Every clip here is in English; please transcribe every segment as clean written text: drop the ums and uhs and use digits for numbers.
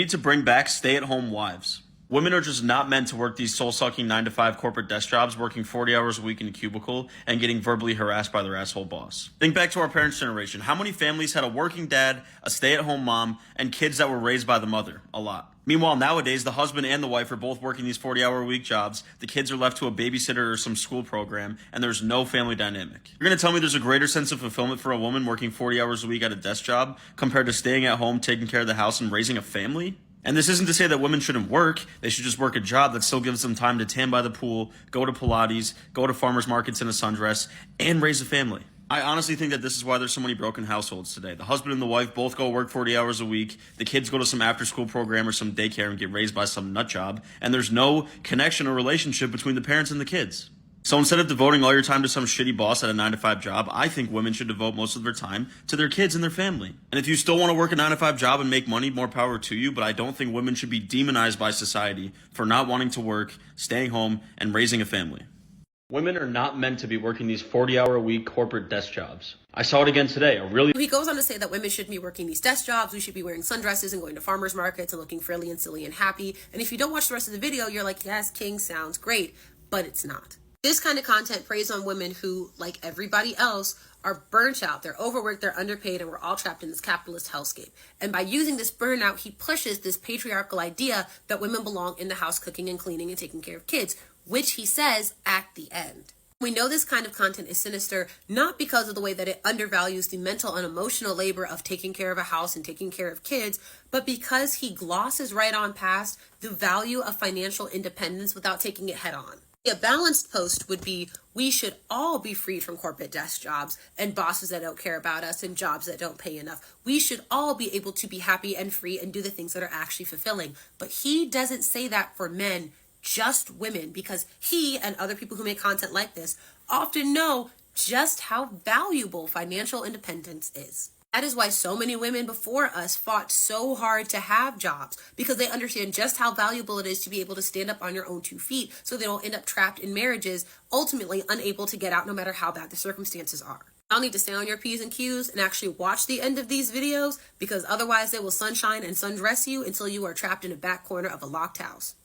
need to bring back stay-at-home wives. Women are just not meant to work these soul-sucking 9-to-5 corporate desk jobs, working 40 hours a week in a cubicle and getting verbally harassed by their asshole boss. Think back to our parents' generation. How many families had a working dad, a stay-at-home mom, and kids that were raised by the mother? A lot. Meanwhile, nowadays, the husband and the wife are both working these 40-hour-a-week jobs, the kids are left to a babysitter or some school program, and there's no family dynamic. You're going to tell me there's a greater sense of fulfillment for a woman working 40 hours a week at a desk job compared to staying at home, taking care of the house, and raising a family? And this isn't to say that women shouldn't work. They should just work a job that still gives them time to tan by the pool, go to Pilates, go to farmers markets in a sundress, and raise a family. I honestly think that this is why there's so many broken households today. The husband and the wife both go work 40 hours a week. The kids go to some after-school program or some daycare and get raised by some nut job. And there's no connection or relationship between the parents and the kids. So instead of devoting all your time to some shitty boss at a 9-to-5 job, I think women should devote most of their time to their kids and their family. And if you still want to work a 9-to-5 job and make money, more power to you, but I don't think women should be demonized by society for not wanting to work, staying home, and raising a family. Women are not meant to be working these 40-hour-a-week corporate desk jobs. I saw it again today. He goes on to say that women shouldn't be working these desk jobs. We should be wearing sundresses and going to farmers markets and looking frilly and silly and happy. And if you don't watch the rest of the video, you're like, yes, King sounds great, but it's not. This kind of content preys on women who, like everybody else, are burnt out, they're overworked, they're underpaid, and we're all trapped in this capitalist hellscape. And by using this burnout, he pushes this patriarchal idea that women belong in the house cooking and cleaning and taking care of kids, which he says at the end. We know this kind of content is sinister, not because of the way that it undervalues the mental and emotional labor of taking care of a house and taking care of kids, but because he glosses right on past the value of financial independence without taking it head on. A balanced post would be, we should all be freed from corporate desk jobs and bosses that don't care about us and jobs that don't pay enough. We should all be able to be happy and free and do the things that are actually fulfilling. But he doesn't say that for men, just women, because he and other people who make content like this often know just how valuable financial independence is. That is why so many women before us fought so hard to have jobs, because they understand just how valuable it is to be able to stand up on your own 2 feet so they don't end up trapped in marriages, ultimately unable to get out no matter how bad the circumstances are. Y'all need to stay on your P's and Q's and actually watch the end of these videos, because otherwise they will sunshine and sundress you until you are trapped in a back corner of a locked house.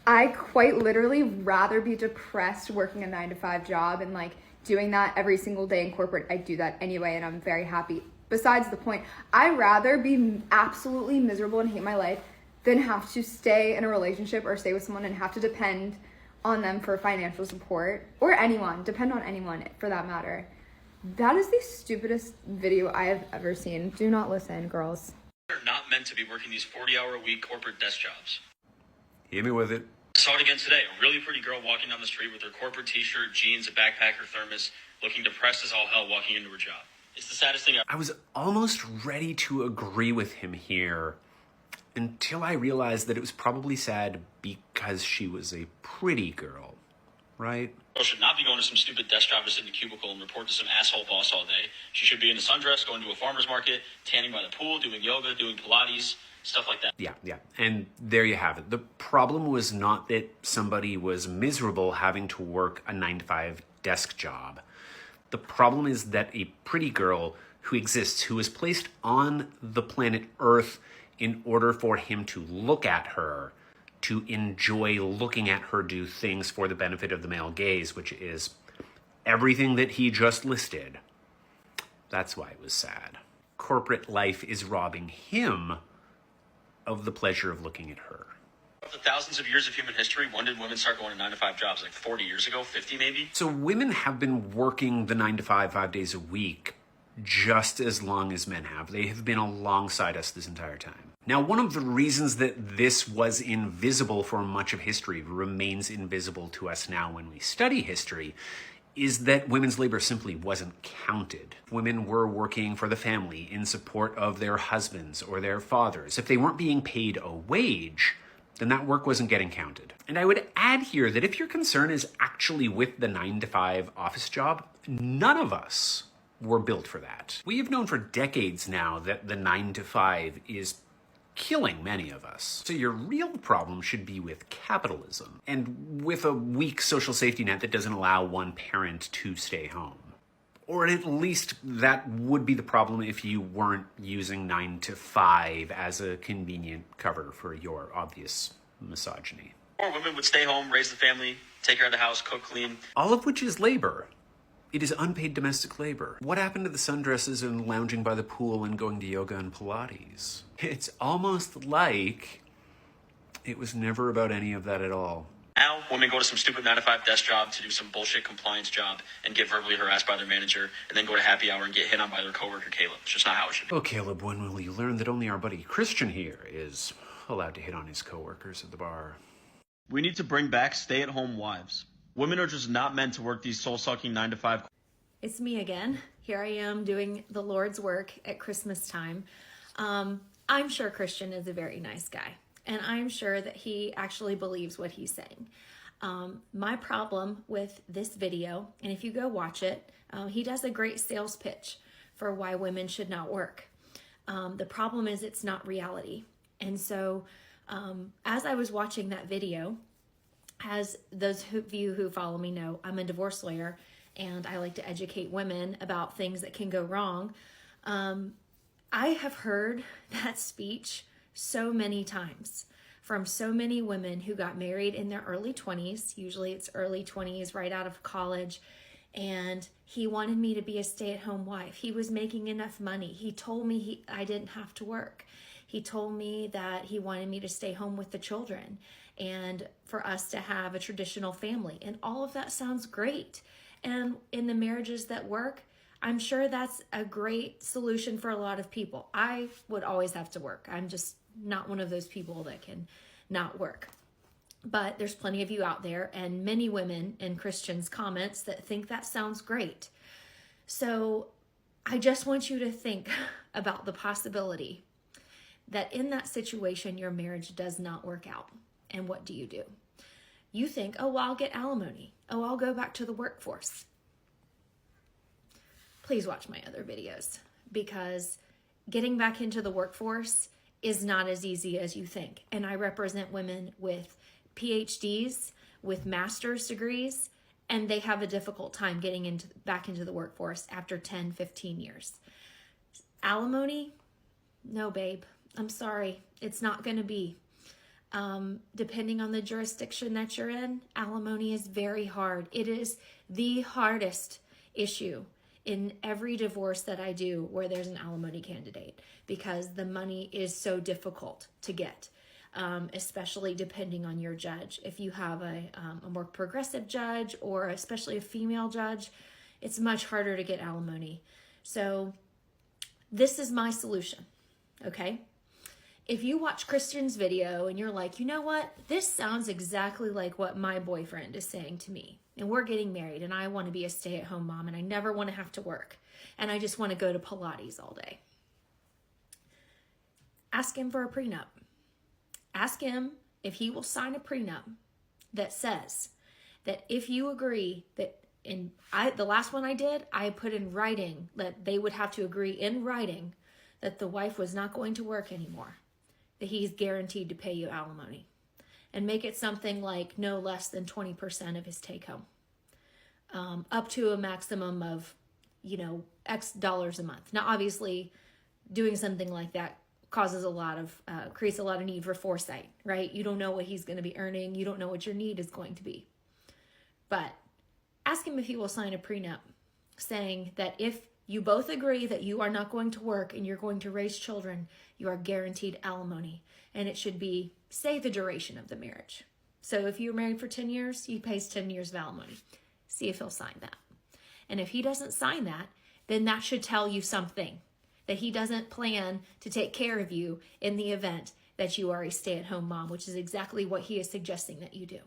I quite literally rather be depressed working a 9-to-5 job and like doing that every single day in corporate. I do that anyway and I'm very happy. Besides the point, I'd rather be absolutely miserable and hate my life than have to stay in a relationship or stay with someone and have to depend on them for financial support, or depend on anyone for that matter. That is the stupidest video I have ever seen. Do not listen, girls. Women are not meant to be working these 40-hour-a-week corporate desk jobs. Hit me with it. I saw it again today. A really pretty girl walking down the street with her corporate t-shirt, jeans, a backpack, her thermos, looking depressed as all hell walking into her job. It's the saddest thing ever. I was almost ready to agree with him here until I realized that it was probably sad because she was a pretty girl, right? Girl should not be going to some stupid desk job to sit in a cubicle and report to some asshole boss all day. She should be in a sundress, going to a farmer's market, tanning by the pool, doing yoga, doing Pilates, stuff like that. Yeah. And there you have it. The problem was not that somebody was miserable having to work a 9-to-5 desk job. The problem is that a pretty girl who exists, who is placed on the planet Earth in order for him to look at her, to enjoy looking at her do things for the benefit of the male gaze, which is everything that he just listed. That's why it was sad. Corporate life is robbing him of the pleasure of looking at her. The thousands of years of human history, when did women start going to 9-to-5 jobs? Like 40 years ago, 50 maybe? So women have been working the 9-to-5, 5 days a week, just as long as men have. They have been alongside us this entire time. Now, one of the reasons that this was invisible for much of history, remains invisible to us now when we study history, is that women's labor simply wasn't counted. Women were working for the family in support of their husbands or their fathers. If they weren't being paid a wage, then that work wasn't getting counted. And I would add here that if your concern is actually with the 9-to-5 office job, none of us were built for that. We have known for decades now that the 9-to-5 is killing many of us. So your real problem should be with capitalism and with a weak social safety net that doesn't allow one parent to stay home. Or at least that would be the problem if you weren't using 9 to 5 as a convenient cover for your obvious misogyny. Or women would stay home, raise the family, take care of the house, cook, clean. All of which is labor. It is unpaid domestic labor. What happened to the sundresses and lounging by the pool and going to yoga and Pilates? It's almost like it was never about any of that at all. Now, women go to some stupid 9-to-5 desk job to do some bullshit compliance job and get verbally harassed by their manager, and then go to happy hour and get hit on by their coworker, Caleb. It's just not how it should be. Oh, Caleb, when will you learn that only our buddy Christian here is allowed to hit on his coworkers at the bar? We need to bring back stay-at-home wives. Women are just not meant to work these soul-sucking 9-to-5. It's me again. Here I am doing the Lord's work at Christmas time. I'm sure Christian is a very nice guy, and I'm sure that he actually believes what he's saying. My problem with this video, and if you go watch it, he does a great sales pitch for why women should not work. The problem is it's not reality. And so as I was watching that video, as those of you who follow me know, I'm a divorce lawyer, and I like to educate women about things that can go wrong. I have heard that speech so many times from so many women who got married in their early 20s. Usually it's early 20s, right out of college. And he wanted me to be a stay-at-home wife. He was making enough money. He told me I didn't have to work. He told me that he wanted me to stay home with the children and for us to have a traditional family. And all of that sounds great. And in the marriages that work, I'm sure that's a great solution for a lot of people. I would always have to work. I'm just not one of those people that can not work. But there's plenty of you out there, and many women in Christians' comments that think that sounds great. So I just want you to think about the possibility that in that situation, your marriage does not work out. And what do? You think, oh, well, I'll get alimony. Oh, I'll go back to the workforce. Please watch my other videos, because getting back into the workforce is not as easy as you think. And I represent women with PhDs, with master's degrees, and they have a difficult time getting back into the workforce after 10, 15 years. Alimony? No, babe. I'm sorry. It's not going to be. Depending on the jurisdiction that you're in, alimony is very hard. It is the hardest issue in every divorce that I do where there's an alimony candidate, because the money is so difficult to get, especially depending on your judge. If you have a more progressive judge, or especially a female judge, it's much harder to get alimony. So this is my solution, okay? If you watch Christian's video and you're like, you know what? This sounds exactly like what my boyfriend is saying to me. And we're getting married, and I want to be a stay-at-home mom, and I never want to have to work. And I just want to go to Pilates all day. Ask him for a prenup. Ask him if he will sign a prenup that says that if you agree that the last one I did, I put in writing that they would have to agree in writing that the wife was not going to work anymore, that he's guaranteed to pay you alimony. And make it something like no less than 20% of his take home, up to a maximum of, X dollars a month. Now, obviously, doing something like that creates a lot of need for foresight, right? You don't know what he's going to be earning. You don't know what your need is going to be. But ask him if he will sign a prenup saying that if you both agree that you are not going to work and you're going to raise children, you are guaranteed alimony. And it should be, say, the duration of the marriage. So if you're married for 10 years, he pays 10 years of alimony. See if he'll sign that. And if he doesn't sign that, then that should tell you something, that he doesn't plan to take care of you in the event that you are a stay-at-home mom, which is exactly what he is suggesting that you do.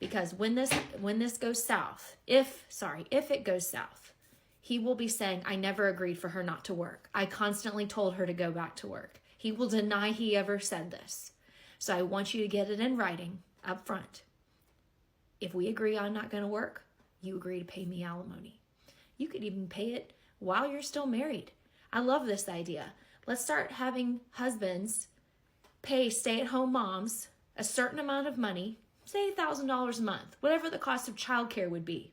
Because when this goes south, if it goes south, he will be saying, I never agreed for her not to work. I constantly told her to go back to work. He will deny he ever said this. So I want you to get it in writing up front. If we agree I'm not going to work, you agree to pay me alimony. You could even pay it while you're still married. I love this idea. Let's start having husbands pay stay-at-home moms a certain amount of money, say $1,000 a month, whatever the cost of childcare would be.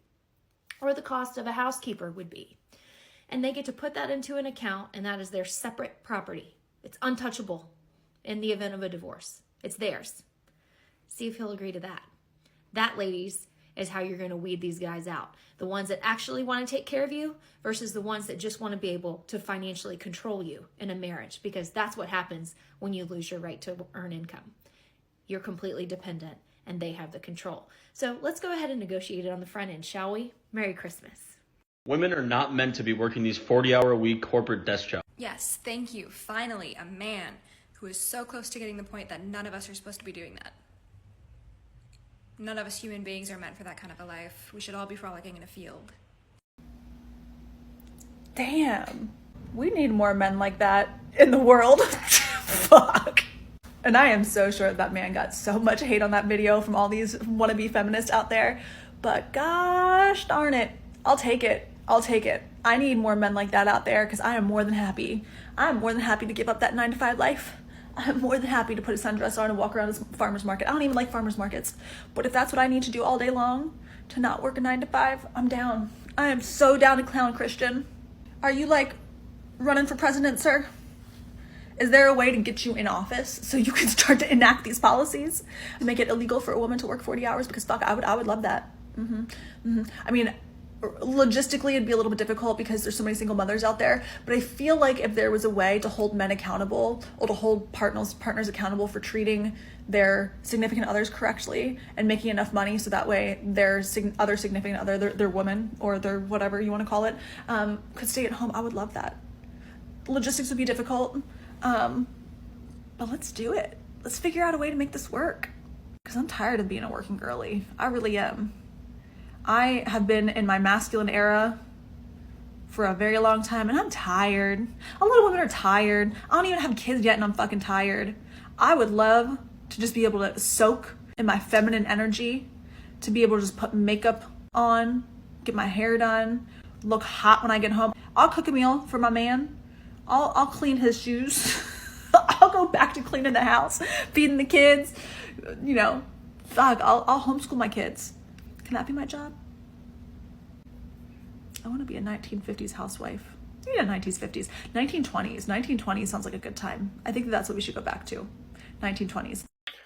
or the cost of a housekeeper would be. And they get to put that into an account, and that is their separate property. It's untouchable in the event of a divorce. It's theirs. See if he'll agree to that. That, ladies, is how you're going to weed these guys out. The ones that actually want to take care of you versus the ones that just want to be able to financially control you in a marriage, because that's what happens when you lose your right to earn income. You're completely dependent and they have the control. So let's go ahead and negotiate it on the front end, shall we? Merry Christmas. Women are not meant to be working these 40-hour-a-week corporate desk jobs. Yes, thank you. Finally, a man who is so close to getting the point that none of us are supposed to be doing that. None of us human beings are meant for that kind of a life. We should all be frolicking in a field. Damn. We need more men like that in the world. Fuck. And I am so sure that man got so much hate on that video from all these wannabe feminists out there. But gosh darn it. I'll take it. I'll take it. I need more men like that out there because I am more than happy. I'm more than happy to give up that 9-to-5 life. I'm more than happy to put a sundress on and walk around this farmer's market. I don't even like farmer's markets. But if that's what I need to do all day long, to not work a 9-to-5, I'm down. I am so down to clown Christian. Are you like running for president, sir? Is there a way to get you in office so you can start to enact these policies and make it illegal for a woman to work 40 hours? Because fuck, I would love that. I mean, logistically it'd be a little bit difficult because there's so many single mothers out there, but I feel like if there was a way to hold men accountable or to hold partners accountable for treating their significant others correctly and making enough money so that way their other significant other, their woman or their whatever you want to call it, could stay at home, I would love that. Logistics would be difficult, but let's do it. Let's figure out a way to make this work because I'm tired of being a working girly. I really am. I have been in my masculine era for a very long time and I'm tired. A lot of women are tired. I don't even have kids yet and I'm fucking tired. I would love to just be able to soak in my feminine energy, to be able to just put makeup on, get my hair done, look hot when I get home. I'll cook a meal for my man. I'll clean his shoes. I'll go back to cleaning the house, feeding the kids, you know, fuck, I'll homeschool my kids. Can that be my job? I want to be a 1950s housewife. Yeah, 1950s. 1920s. 1920s sounds like a good time. I think that's what we should go back to. 1920s.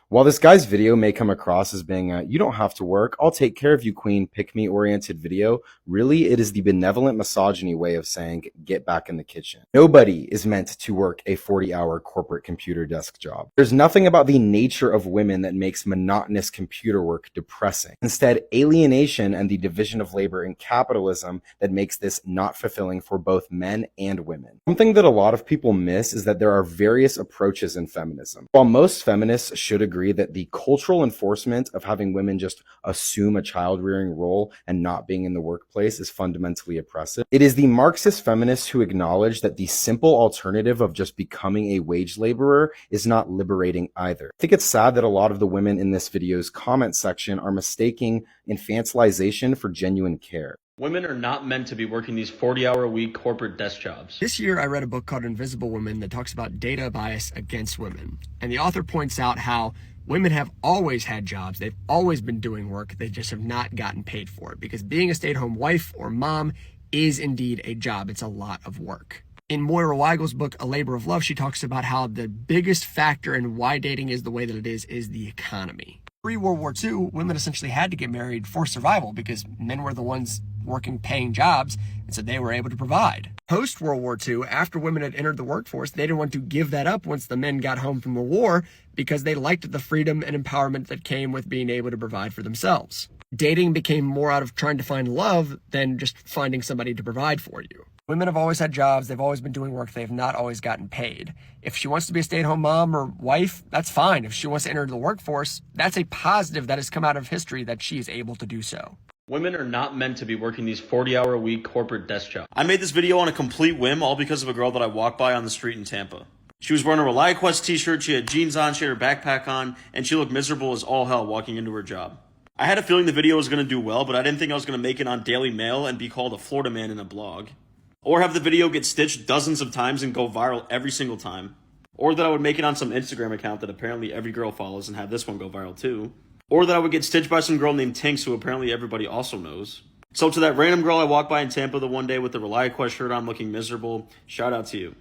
While this guy's video may come across as being a "you don't have to work, I'll take care of you, queen, pick me" oriented video, really it is the benevolent misogyny way of saying get back in the kitchen. Nobody is meant to work a 40-hour corporate computer desk job. There's nothing about the nature of women that makes monotonous computer work depressing. Instead, alienation and the division of labor in capitalism that makes this not fulfilling for both men and women. Something that a lot of people miss is that there are various approaches in feminism. While most feminists should agree that the cultural enforcement of having women just assume a child-rearing role and not being in the workplace is fundamentally oppressive, it is the Marxist feminists who acknowledge that the simple alternative of just becoming a wage laborer is not liberating either. I think it's sad that a lot of the women in this video's comment section are mistaking infantilization for genuine care. Women are not meant to be working these 40-hour-a-week corporate desk jobs. This year, I read a book called Invisible Women that talks about data bias against women. And the author points out how women have always had jobs. They've always been doing work. They just have not gotten paid for it because being a stay-at-home wife or mom is indeed a job. It's a lot of work. In Moira Weigel's book, A Labor of Love, she talks about how the biggest factor in why dating is the way that it is the economy. Pre-World War II, women essentially had to get married for survival because men were the ones working paying jobs, and so they were able to provide. Post-World War II, after women had entered the workforce, they didn't want to give that up once the men got home from the war because they liked the freedom and empowerment that came with being able to provide for themselves. Dating became more out of trying to find love than just finding somebody to provide for you. Women have always had jobs. They've always been doing work. They've not always gotten paid. If she wants to be a stay-at-home mom or wife, that's fine. If she wants to enter the workforce, that's a positive that has come out of history that she is able to do so. Women are not meant to be working these 40-hour-a-week corporate desk jobs. I made this video on a complete whim, all because of a girl that I walked by on the street in Tampa. She was wearing a ReliaQuest t-shirt, she had jeans on, she had her backpack on, and she looked miserable as all hell walking into her job. I had a feeling the video was going to do well, but I didn't think I was going to make it on Daily Mail and be called a Florida man in a blog. Or have the video get stitched dozens of times and go viral every single time. Or that I would make it on some Instagram account that apparently every girl follows and have this one go viral too. Or that I would get stitched by some girl named Tinks who apparently everybody also knows. So to that random girl I walked by in Tampa the one day with the ReliaQuest shirt on looking miserable, shout out to you.